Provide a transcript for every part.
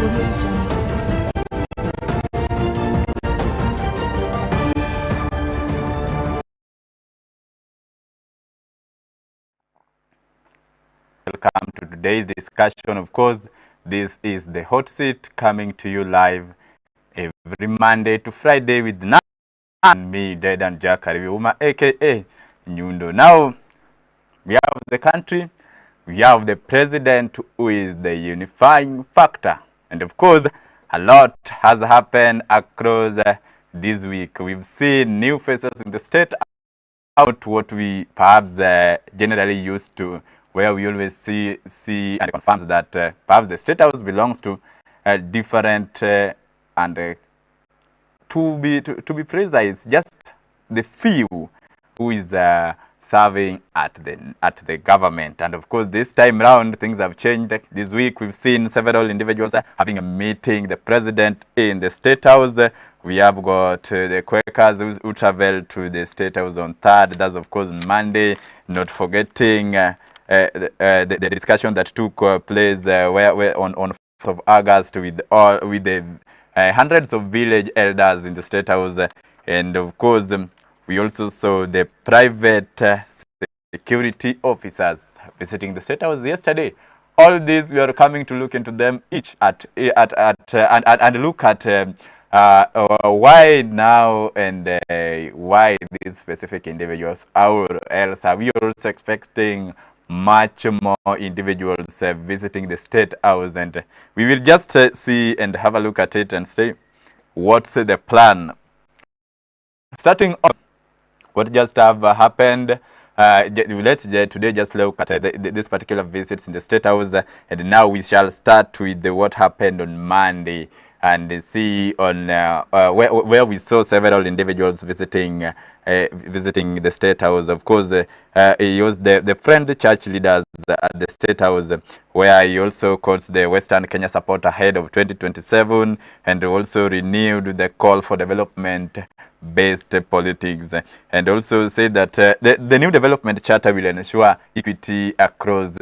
Welcome to today's discussion. Of course, this is the hot seat coming to you live every Monday to Friday with me, Dedan Jakariuma, aka Nyundo. Now, we have the country, we have the president who is the unifying factor. And of course, a lot has happened across this week. We've seen new faces in the state, out what we perhaps generally used to, where we always see and confirms that perhaps the state house belongs to different and to be precise, just the few who is serving at the government. And of course, this time round, things have changed. This week, we've seen several individuals having a meeting, the president in the state house. We have got the Quakers who traveled to the state house on 3rd. That's of course Monday. Not forgetting the discussion that took place where on 4th of August with the hundreds of village elders in the state house. And of course, we also saw the private security officers visiting the state house yesterday. All these, we are coming to look into them each and look at why now and why these specific individuals, or else are we also expecting much more individuals visiting the state house? And we will just see and have a look at it and say what's the plan. Starting on what just have happened, let's today just look at this particular visits in the state house, and now we shall start with what happened on Monday and see on where we saw several individuals visiting the state house. Of course, he was the friend church leaders at the state house, where he also calls the Western Kenya support ahead of 2027, and also renewed the call for development-based politics, and also said that the new development charter will ensure equity across.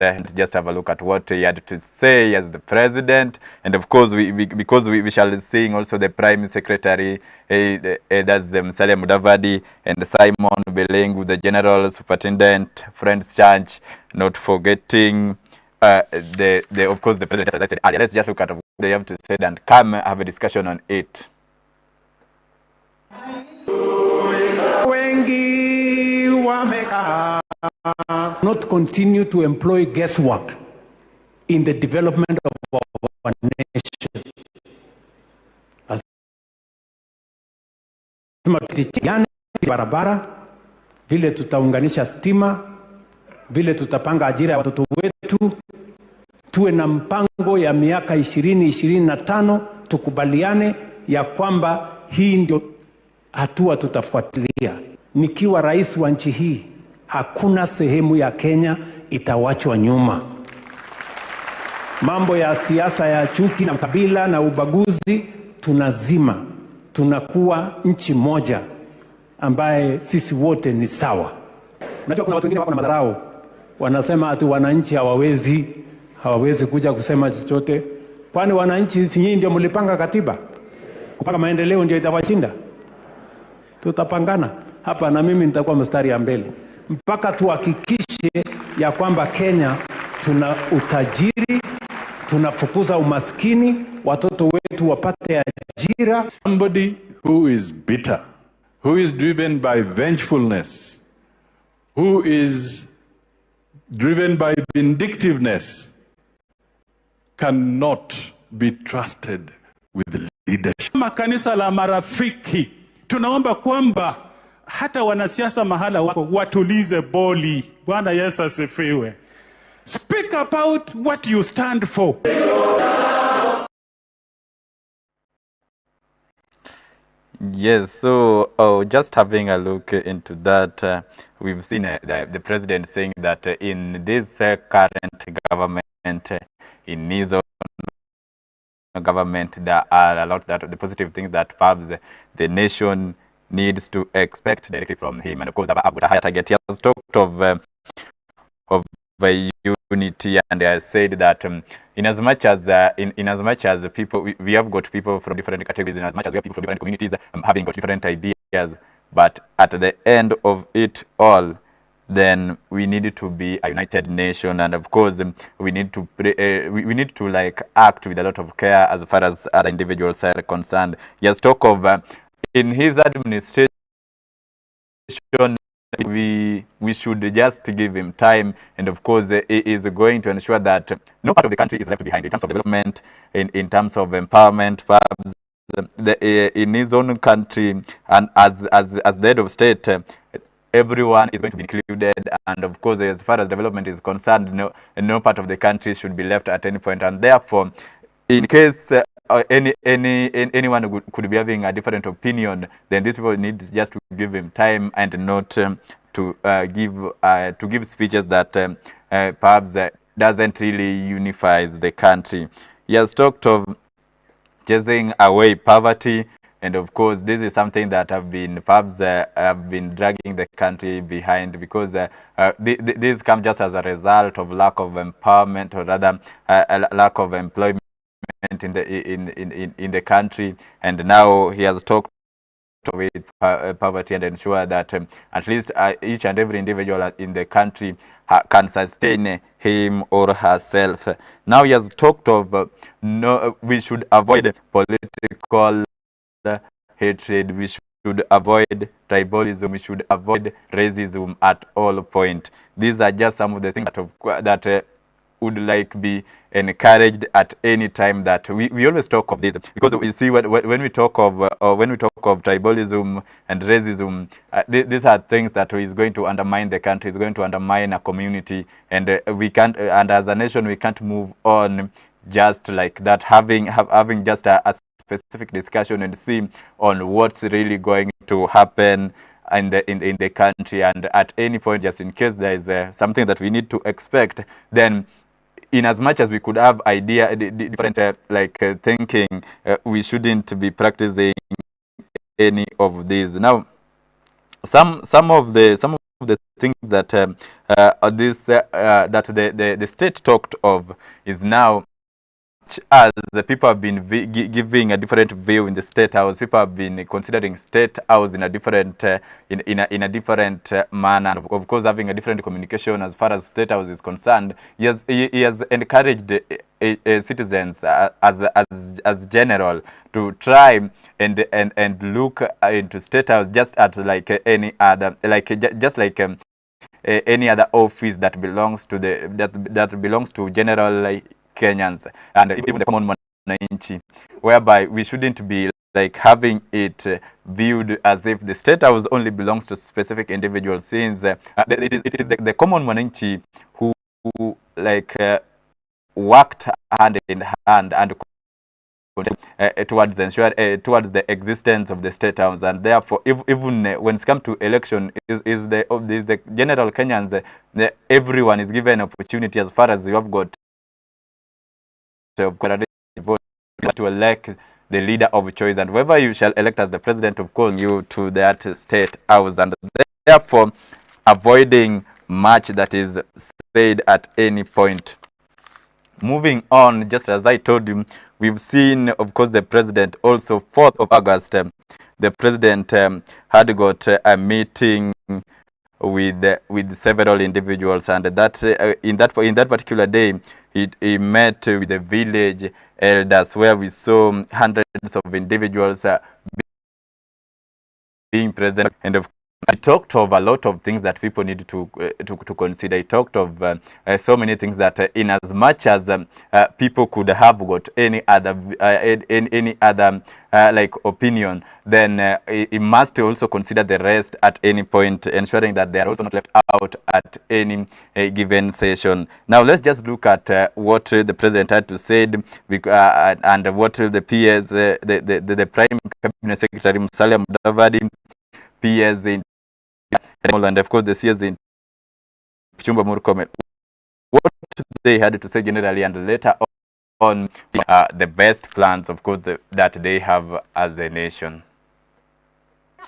And just have a look at what he had to say as the president. And of course, because we shall be seeing also the Prime Secretary, that's Musalia Mudavadi, and Simon Belengu, the General Superintendent, Friends Church, not forgetting of course the president, as I said earlier. Let's just look at what they have to say and come have a discussion on it. Not continue to employ guesswork in the development of our nation. Barabara, vile tutaunganisha stima, vile tutapanga ajira ya watoto wetu, tuwe na mpango ya miaka 20-25, tukubaliane ya kwamba hii ndio hatua tutafuatilia. Nikiwa rais wa nchi hii, hakuna sehemu ya Kenya itawachwa nyuma. Mambo ya siasa ya chuki na kabila na ubaguzi tunazima. Tunakuwa nchi moja ambaye sisi wote ni sawa. Unajua kuna watu wengine wako na madharau. Wanasema ati wananchi hawawezi kuja kusema chochote. Kwani wananchi si nyinyi ndio mlipanga katiba? Kupanga maendeleo ndio itawashinda? Tutapangana hapa na mimi nitakuwa mstari ya mbele mpaka tuhakikishe ya kwamba Kenya tuna utajiri, tunafukuza umaskini, watoto wetu wapate ajira. Somebody who is bitter, who is driven by vengefulness, who is driven by vindictiveness cannot be trusted with leadership. Kama kanisa la marafiki, tunaomba kwamba hata wanasiasa mahala wako watulize boli. Bwana Yesu asifiwe. Speak about what you stand for. Yes, so just having a look into that, we've seen the president saying that in this current government, in his own government, there are a lot that the positive things that perhaps the nation needs to expect directly from him. And of course, I've got a higher target. He has talked of unity, and I said that in as much as people, we have got people from different categories, in as much as we have people from different communities having got different ideas, but at the end of it all, then we need to be a united nation, and of course we need to we need to like act with a lot of care as far as other individuals are concerned. Yes, talk of in his administration, we should just give him time, and of course he is going to ensure that no part of the country is left behind in terms of development, in terms of empowerment, perhaps in his own country, and as the head of state, everyone is going to be included, and of course as far as development is concerned, no part of the country should be left at any point, and therefore in case anyone could be having a different opinion, then these people need just to give him time and not to give speeches that perhaps doesn't really unify the country. He has talked of chasing away poverty, and of course this is something that have been dragging the country behind, because this comes just as a result of lack of empowerment, or rather a lack of employment in the country. And now he has talked with poverty and ensure that at least each and every individual in the country can sustain him or herself. Now he has talked of we should avoid political hatred, we should avoid tribalism, we should avoid racism at all point. These are just some of the things that would like be encouraged at any time. That we always talk of this, because we see when we talk of tribalism and racism, these are things that is going to undermine the country, is going to undermine a community, and we can't, and as a nation we can't move on just like that, having just a specific discussion and see on what's really going to happen in the country, and at any point, just in case there is something that we need to expect, then in as much as we could have different thinking, we shouldn't be practicing any of these. Now, some of the things that the state talked of is now, as the people have been giving a different view in the State House, people have been considering State House in a different in a different manner. Of course, having a different communication as far as State House is concerned. He has encouraged citizens as general to try and look into State House just as like any other, any other office that belongs to that belongs to general Kenyans, and even the common mananchi, whereby we shouldn't be like having it viewed as if the State House only belongs to specific individuals, since it is the common mananchi who worked hand in hand and towards the existence of the State House, and therefore even when it's come to election, is the general Kenyans, everyone is given an opportunity, as far as you have got to elect the leader of choice, and whoever you shall elect as the president, of course, you to that State House, and therefore avoiding much that is said at any point. Moving on, just as I told you, we've seen, of course, the president also 4th of August, the president had got a meeting with several individuals, and that in that particular day, he met with the village elders, where we saw hundreds of individuals being present, and of I talked of a lot of things that people need to consider. I talked of so many things that in as much as people could have got any other opinion, then it must also consider the rest at any point, ensuring that they are also not left out at any given session. Now let's just look at what the president had to say, and what the PS, the Prime Cabinet Secretary Musalia Mudavadi, PS in and of course the CS in Chumba Murkomen, what they had to say generally, and later on the best plans, of course, that they have as the nation.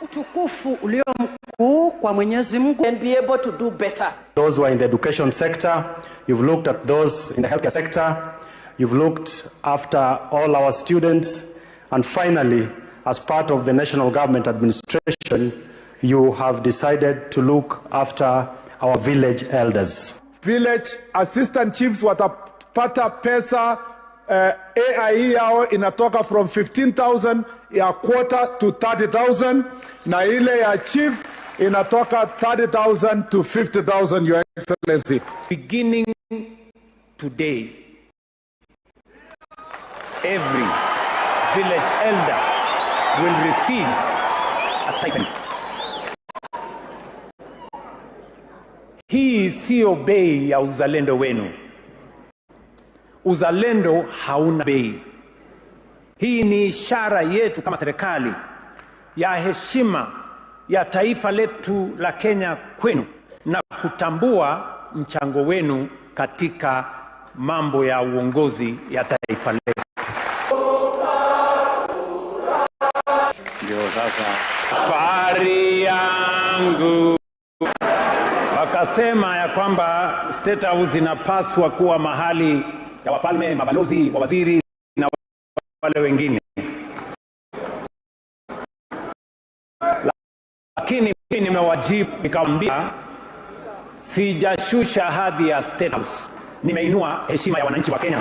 Utukufu ulio mkuu kwa Mwenyezi Mungu, and be able to do better. Those who are in the education sector, you've looked at those in the healthcare sector, You've looked after all our students. And finally, as part of the national government administration, you have decided to look after our village elders. Village assistant chiefs watapata pesa AIE yao inatoka from 15,000 ya quarter to 30,000 na ile ya chief inatoka 30,000 to 50,000, Your Excellency. Beginning today, every village elder will receive a stipend. Hii sio bei ya uzalendo wenu. Uzalendo hauna bei. Hii ni ishara yetu kama serikali ya heshima ya taifa letu la Kenya kwenu na kutambua mchango wenu katika mambo ya uongozi ya taifa letu. Ndio sasa fahari yangu. Wakasema ya kwamba State House inapaswa kuwa mahali ya wafalme, mabalozi, waziri na wale wengine. Lakini mimi nimewajibu nikamwambia sijashusha hadhi ya State House. Nimeinua heshima ya wananchi wa Kenya.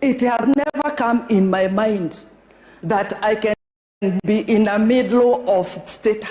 It has never come in my mind that I can be in the middle of State